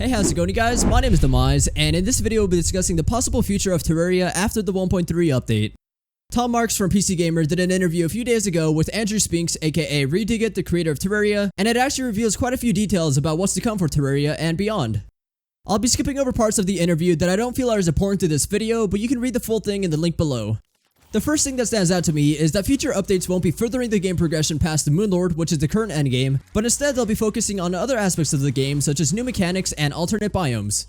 Hey, how's it going, you guys? My name is Demize, and in this video we'll be discussing the possible future of Terraria after the 1.3 update. Tom Marks from PC Gamer did an interview a few days ago with Andrew Spinks, aka Redigit, the creator of Terraria, and it actually reveals quite a few details about what's to come for Terraria and beyond. I'll be skipping over parts of the interview that I don't feel are as important to this video, but you can read the full thing in the link below. The first thing that stands out to me is that future updates won't be furthering the game progression past the Moonlord, which is the current endgame, but instead they'll be focusing on other aspects of the game such as new mechanics and alternate biomes.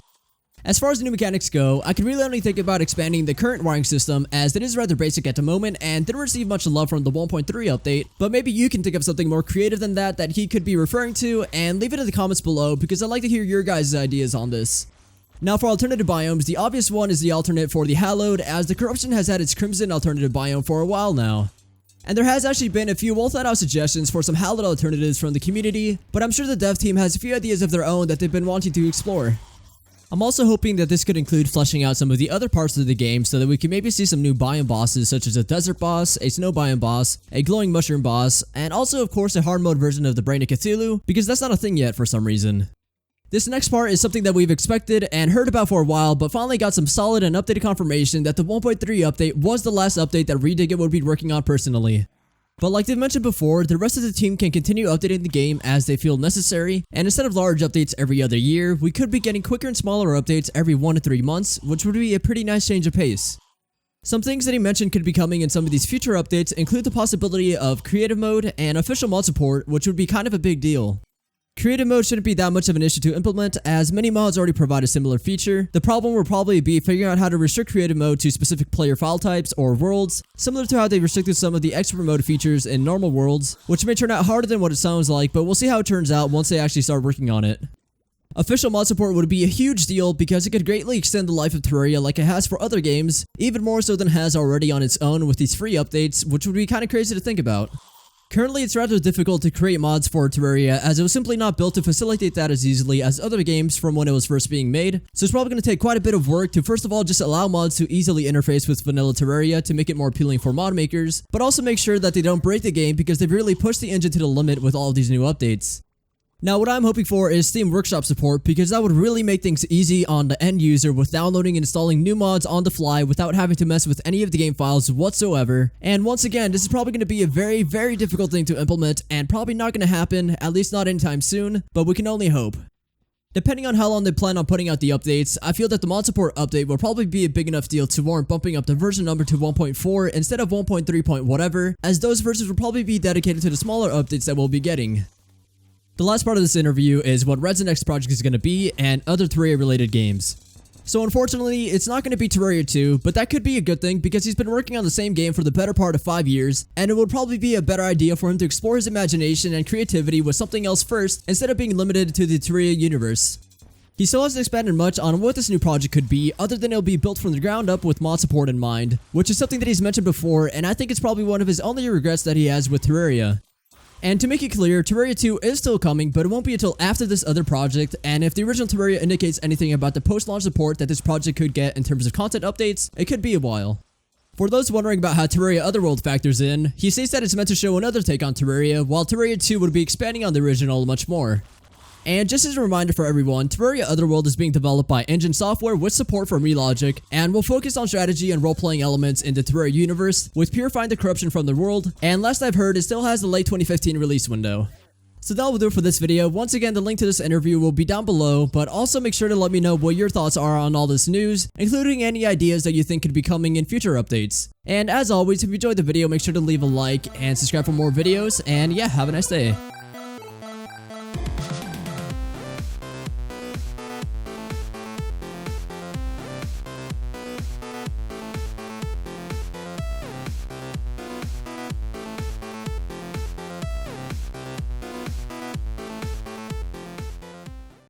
As far as new mechanics go, I can really only think about expanding the current wiring system as it is rather basic at the moment and didn't receive much love from the 1.3 update, but maybe you can think of something more creative than that he could be referring to, and leave it in the comments below because I'd like to hear your guys' ideas on this. Now for alternative biomes, the obvious one is the alternate for the Hallowed, as the Corruption has had its Crimson alternative biome for a while now. And there has actually been a few well thought out suggestions for some Hallowed alternatives from the community, but I'm sure the dev team has a few ideas of their own that they've been wanting to explore. I'm also hoping that this could include fleshing out some of the other parts of the game so that we can maybe see some new biome bosses such as a desert boss, a snow biome boss, a glowing mushroom boss, and also of course a hard mode version of the Brain of Cthulhu, because that's not a thing yet for some reason. This next part is something that we've expected and heard about for a while, but finally got some solid and updated confirmation that the 1.3 update was the last update that Redigit would be working on personally. But like they've mentioned before, the rest of the team can continue updating the game as they feel necessary, and instead of large updates every other year, we could be getting quicker and smaller updates every 1 to 3 months, which would be a pretty nice change of pace. Some things that he mentioned could be coming in some of these future updates include the possibility of creative mode and official mod support, which would be kind of a big deal. Creative mode shouldn't be that much of an issue to implement, as many mods already provide a similar feature. The problem will probably be figuring out how to restrict creative mode to specific player file types or worlds, similar to how they restricted some of the expert mode features in normal worlds, which may turn out harder than what it sounds like, but we'll see how it turns out once they actually start working on it. Official mod support would be a huge deal because it could greatly extend the life of Terraria like it has for other games, even more so than it has already on its own with these free updates, which would be kinda crazy to think about. Currently, it's rather difficult to create mods for Terraria as it was simply not built to facilitate that as easily as other games from when it was first being made, so it's probably going to take quite a bit of work to first of all just allow mods to easily interface with vanilla Terraria to make it more appealing for mod makers, but also make sure that they don't break the game because they've really pushed the engine to the limit with all of these new updates. Now what I'm hoping for is Steam Workshop support because that would really make things easy on the end user with downloading and installing new mods on the fly without having to mess with any of the game files whatsoever. And once again, this is probably going to be a very difficult thing to implement and probably not going to happen, at least not anytime soon, but we can only hope. Depending on how long they plan on putting out the updates, I feel that the mod support update will probably be a big enough deal to warrant bumping up the version number to 1.4 instead of 1.3 point whatever, as those versions will probably be dedicated to the smaller updates that we'll be getting. The last part of this interview is what Red's next project is going to be and other Terraria related games. So unfortunately, it's not going to be Terraria 2, but that could be a good thing because he's been working on the same game for the better part of 5 years, and it would probably be a better idea for him to explore his imagination and creativity with something else first instead of being limited to the Terraria universe. He still hasn't expanded much on what this new project could be other than it'll be built from the ground up with mod support in mind, which is something that he's mentioned before, and I think it's probably one of his only regrets that he has with Terraria. And to make it clear, Terraria 2 is still coming, but it won't be until after this other project, and if the original Terraria indicates anything about the post-launch support that this project could get in terms of content updates, it could be a while. For those wondering about how Terraria Otherworld factors in, he states that it's meant to show another take on Terraria, while Terraria 2 would be expanding on the original much more. And just as a reminder for everyone, Terraria Otherworld is being developed by Engine Software with support from Relogic, and will focus on strategy and role-playing elements in the Terraria universe, with purifying the corruption from the world, and last I've heard, it still has the late 2015 release window. So that will do it for this video. Once again, the link to this interview will be down below, but also make sure to let me know what your thoughts are on all this news, including any ideas that you think could be coming in future updates. And as always, if you enjoyed the video, make sure to leave a like and subscribe for more videos, and yeah, have a nice day.